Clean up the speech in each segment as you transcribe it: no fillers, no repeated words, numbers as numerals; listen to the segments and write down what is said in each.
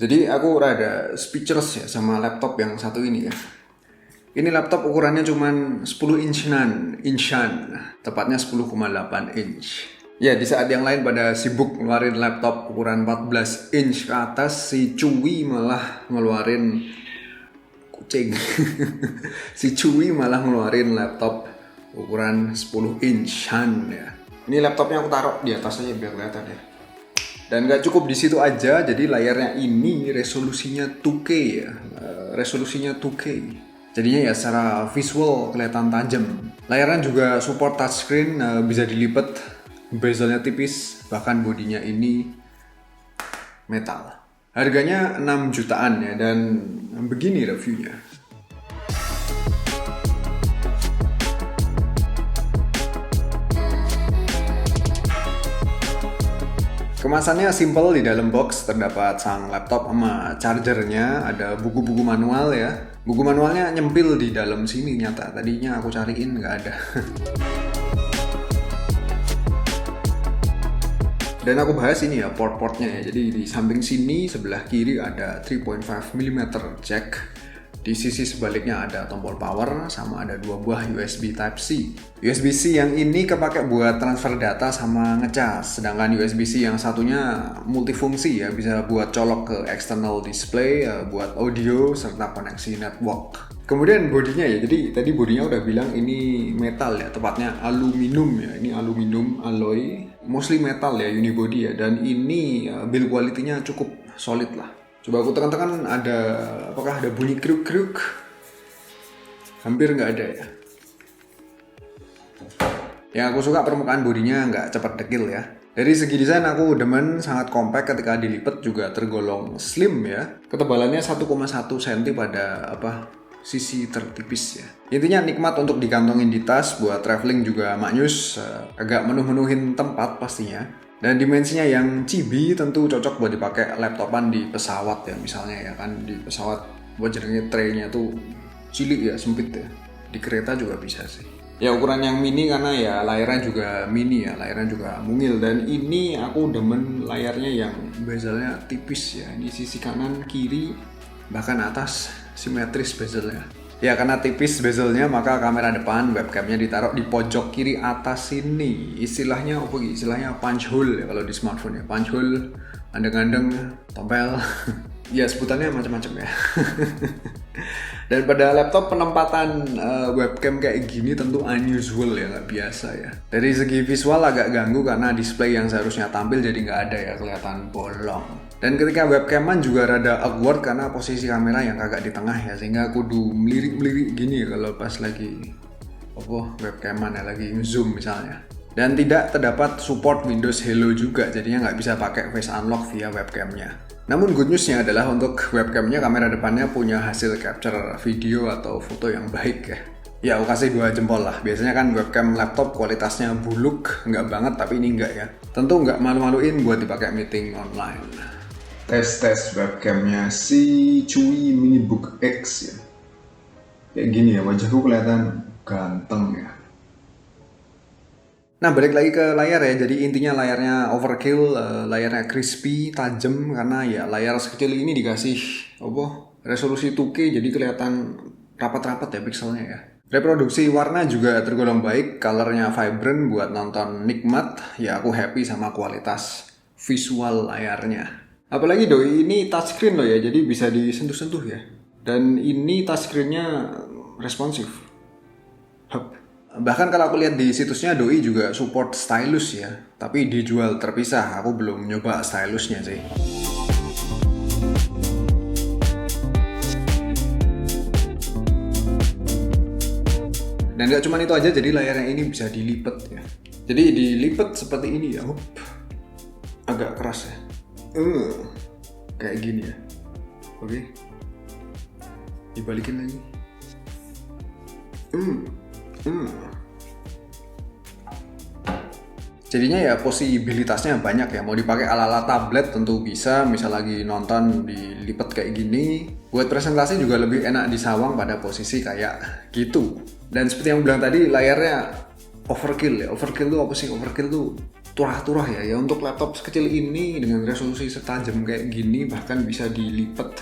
Jadi aku rada speechless ya sama laptop yang satu ini ya. Ini laptop ukurannya cuman 10 inch-an, tepatnya 10,8 inch. Ya, di saat yang lain pada sibuk ngeluarin laptop ukuran 14 inch ke atas, si Cuy malah ngeluarin kucing. Si Cuy malah ngeluarin laptop ukuran 10 inch-an ya. Ini laptopnya aku taruh di atas aja biar kelihatan ya. Dan gak cukup di situ aja, jadi layarnya ini resolusinya 2K ya, resolusinya 2K. Jadinya ya secara visual kelihatan tajam. Layarnya juga support touchscreen, bisa dilipat, bezelnya tipis, bahkan bodinya ini metal. Harganya 6 jutaan ya, dan begini reviewnya. Kemasannya simple, di dalam box terdapat sang laptop sama chargernya, ada buku-buku manual ya. Buku manualnya nyempil di dalam sini nyata, tadinya aku cariin nggak ada. Dan aku bahas ini ya port-portnya ya, jadi di samping sini sebelah kiri ada 3.5 mm jack. Di sisi sebaliknya ada tombol power, sama ada 2 buah USB Type-C. USB-C yang ini kepake buat transfer data sama ngecas, sedangkan USB-C yang satunya multifungsi ya, bisa buat colok ke external display, buat audio, serta koneksi network. Kemudian bodinya ya, jadi tadi bodinya udah bilang ini metal ya, tepatnya aluminium ya, ini aluminium alloy, mostly metal ya, unibody ya, dan ini build quality-nya cukup solid lah. Coba aku tekan-tekan, apakah ada bunyi kriuk-kriuk? Hampir nggak ada ya. Yang aku suka permukaan bodinya nggak cepat dekil ya. Dari segi desain aku demen, sangat compact, ketika dilipat juga tergolong slim ya. Ketebalannya 1,1 cm pada sisi tertipis ya. Intinya nikmat untuk dikantongin di tas, buat traveling juga maknyus, agak menuhin tempat pastinya. Dan dimensinya yang chibi tentu cocok buat dipakai laptopan di pesawat ya, misalnya ya kan, di pesawat buat jadinya tray-nya tuh cilik ya, sempit ya. Di kereta juga bisa sih. Ya ukuran yang mini karena ya layarnya juga mini ya, layarnya juga mungil. Dan ini aku demen layarnya yang bezelnya tipis ya. Ini sisi kanan, kiri, bahkan atas simetris bezelnya. Ya karena tipis bezelnya, maka kamera depan webcamnya ditaruh di pojok kiri atas sini. Istilahnya punch hole ya kalau di smartphone ya. Punch hole, andeng-andeng, tompel. Ya sebutannya macam-macam ya. Dan pada laptop penempatan webcam kayak gini tentu unusual ya, nggak biasa ya. Dari segi visual agak ganggu karena display yang seharusnya tampil jadi nggak ada ya, kelihatan bolong. Dan ketika webcaman juga rada awkward karena posisi kamera yang kagak di tengah ya, sehingga kudu melirik-melirik gini ya kalau pas lagi webcaman ya, lagi zoom misalnya. Dan tidak terdapat support Windows Hello juga, jadinya nggak bisa pakai face unlock via webcamnya. Namun good newsnya adalah untuk webcamnya, kamera depannya punya hasil capture video atau foto yang baik ya. Ya aku kasih 2 jempol lah. Biasanya kan webcam laptop kualitasnya buluk, nggak banget, tapi ini nggak ya. Tentu nggak malu-maluin buat dipakai meeting online. Tes webcamnya si Cuy Minibook X ya. Kayak gini ya, wajahku kelihatan ganteng ya. Nah balik lagi ke layar ya, jadi intinya layarnya overkill, layarnya crispy, tajam, karena ya layar sekecil ini dikasih resolusi 2K, jadi kelihatan rapat-rapat ya pikselnya ya. Reproduksi warna juga tergolong baik, colornya vibrant buat nonton nikmat, ya aku happy sama kualitas visual layarnya. Apalagi doi ini touchscreen loh ya, jadi bisa disentuh-sentuh ya. Dan ini touchscreen-nya responsif. Bahkan kalau aku lihat di situsnya, doi juga support stylus ya. Tapi dijual terpisah, aku belum nyoba stylusnya sih. Dan gak cuma itu aja, jadi layarnya ini bisa dilipat ya. Jadi dilipat seperti ini ya. Agak keras ya. Kayak gini ya. Oke. Dibalikin lagi. Jadinya ya posibilitasnya banyak ya. Mau dipakai ala-ala tablet tentu bisa, misal lagi nonton dilipat kayak gini. Buat presentasi juga lebih enak disawang pada posisi kayak gitu. Dan seperti yang bilang tadi, layarnya overkill ya. Overkill tuh apa sih? Overkill tuh turah-turah ya untuk laptop sekecil ini dengan resolusi setajam kayak gini bahkan bisa dilipat,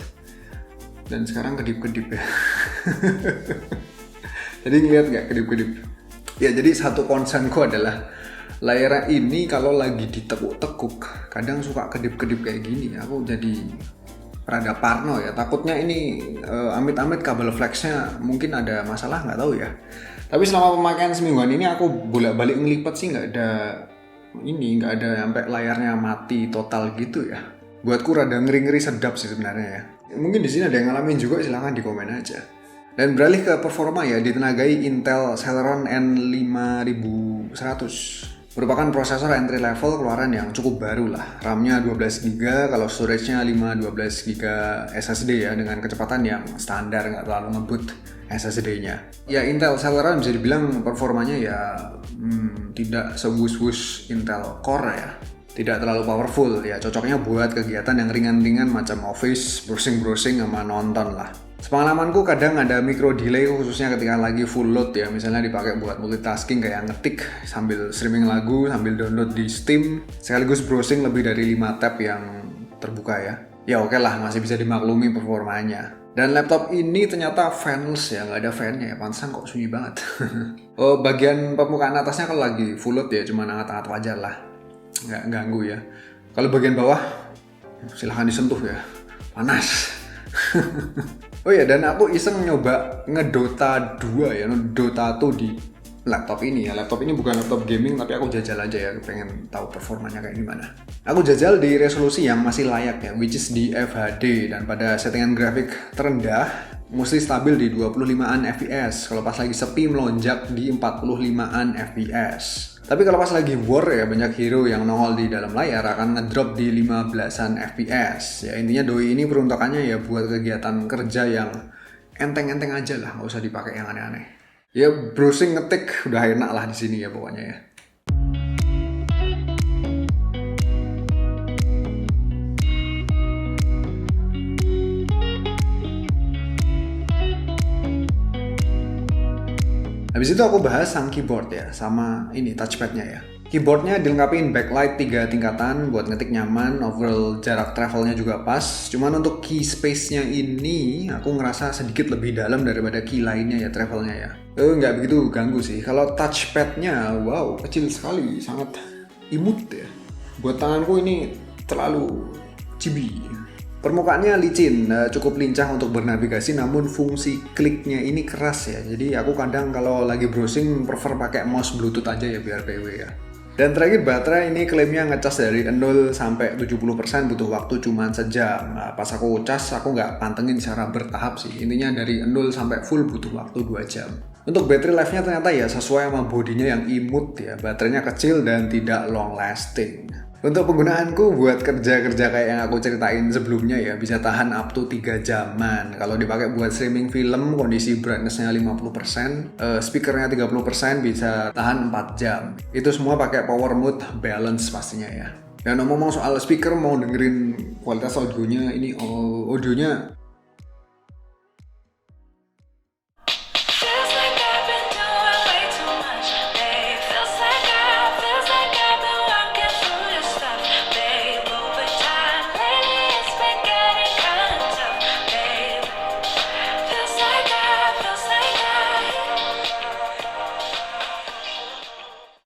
dan sekarang kedip-kedip ya. Jadi ngeliat nggak kedip-kedip ya. Jadi satu concernku adalah layar ini kalau lagi ditekuk-tekuk kadang suka kedip-kedip kayak gini. Aku jadi rada parno ya, takutnya ini amit-amit kabel flexnya mungkin ada masalah, nggak tahu ya. Tapi selama pemakaian semingguan ini aku bolak-balik ngelipat sih nggak ada sampai layarnya mati total gitu ya. Buatku rada ngeri-ngeri sedap sih sebenarnya ya. Mungkin di sini ada yang ngalamin juga, silahkan di komen aja. Dan beralih ke performa ya, ditenagai Intel Celeron N5100. Merupakan prosesor entry level keluaran yang cukup baru lah. RAM-nya 12GB, kalau storage-nya 512GB SSD ya, dengan kecepatan yang standar, nggak terlalu ngebut SSD-nya. Ya Intel Celeron bisa dibilang performanya ya tidak sewus-wus Intel Core ya. Tidak terlalu powerful ya, cocoknya buat kegiatan yang ringan-ringan macam office, browsing-browsing sama nonton lah. Sepengalamanku kadang ada micro delay khususnya ketika lagi full load ya, misalnya dipakai buat multitasking kayak ngetik sambil streaming lagu, sambil download di Steam, sekaligus browsing lebih dari 5 tab yang terbuka ya. Ya oke lah, masih bisa dimaklumi performanya. Dan laptop ini ternyata fanless ya, nggak ada fan-nya ya, pantesan kok sunyi banget. Oh, bagian permukaan atasnya kalau lagi full load ya cuma hangat-hangat wajar lah, nggak ganggu ya. Kalau bagian bawah silahkan disentuh ya, panas. Oh ya, dan aku iseng nyoba ngedota 2 ya, Dota 2 di laptop ini ya. Laptop ini bukan laptop gaming, tapi aku jajal aja ya, pengen tahu performanya kayak gimana. Aku jajal di resolusi yang masih layak ya, which is di FHD, dan pada settingan grafik terendah mesti stabil di 25an fps. Kalau pas lagi sepi melonjak di 45an fps. Tapi kalau pas lagi war ya, banyak hero yang nongol di dalam layar akan ngedrop di 15an fps. Ya intinya doi ini peruntukannya ya buat kegiatan kerja yang enteng-enteng aja lah, nggak usah dipakai yang aneh-aneh. Ya browsing ngetik udah enak lah di sini ya pokoknya ya. Habis itu aku bahas sang keyboard ya, sama ini touchpadnya ya. Keyboardnya dilengkapi backlight 3 tingkatan buat ngetik nyaman, overall jarak travelnya juga pas. Cuman untuk key space-nya ini aku ngerasa sedikit lebih dalam daripada key lainnya ya, travelnya ya. Nggak begitu ganggu sih. Kalau touchpadnya, wow, kecil sekali, sangat imut ya. Buat tanganku ini terlalu chibi. Permukaannya licin, cukup lincah untuk bernavigasi, namun fungsi kliknya ini keras ya. Jadi aku kadang kalau lagi browsing prefer pakai mouse bluetooth aja ya biar PW ya. Dan terakhir baterai ini klaimnya ngecas dari 0 sampai 70% butuh waktu cuma sejam. Nah, pas aku cas aku nggak pantengin secara bertahap sih. Intinya dari 0 sampai full butuh waktu 2 jam. Untuk battery life-nya ternyata ya sesuai sama bodinya yang imut ya. Baterainya kecil dan tidak long lasting. Untuk penggunaanku buat kerja-kerja kayak yang aku ceritain sebelumnya ya, bisa tahan up to 3 jaman. Kalau dipakai buat streaming film, kondisi brightness-nya 50%, speakernya 30%, bisa tahan 4 jam. Itu semua pakai power mode balance pastinya ya. Dan ngomong soal speaker, mau dengerin kualitas audionya, ini audionya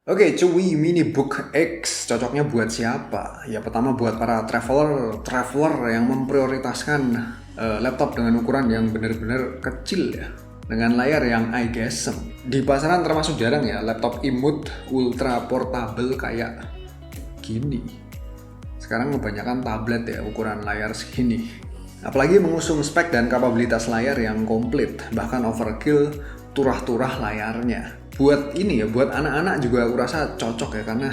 Oke, Chewy MiniBook X cocoknya buat siapa? Ya pertama buat para traveler yang memprioritaskan laptop dengan ukuran yang benar-benar kecil ya, dengan layar yang eye-gasm. Di pasaran termasuk jarang ya laptop imut ultra portable kayak gini. Sekarang kebanyakan tablet ya ukuran layar segini. Apalagi mengusung spek dan kapabilitas layar yang komplit, bahkan overkill turah-turah layarnya. Buat ini ya, buat anak-anak juga aku rasa cocok ya, karena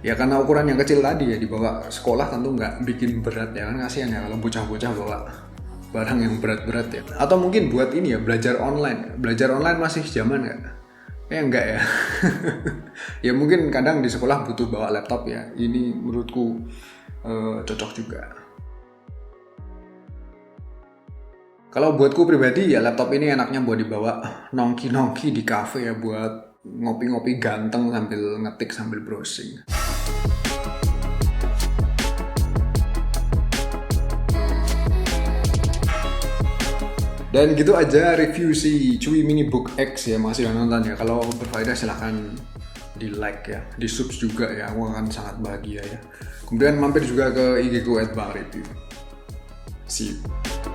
ya karena ukuran yang kecil tadi ya, dibawa sekolah tentu nggak bikin berat ya, kan kasihan ya kalau bocah-bocah bawa barang yang berat-berat ya. Atau mungkin buat ini ya, belajar online masih zaman nggak? Enggak ya. Ya mungkin kadang di sekolah butuh bawa laptop ya, ini menurutku cocok juga. Kalau buatku pribadi ya laptop ini enaknya buat dibawa nongki-nongki di cafe ya, buat ngopi-ngopi ganteng sambil ngetik sambil browsing. Dan gitu aja review si Chewy Mini Book X ya. Masih udah nonton ya. Kalau berfaedah silahkan di like ya, di subs juga ya. Aku akan sangat bahagia ya. Kemudian mampir juga ke IG gue @bangrit. See you.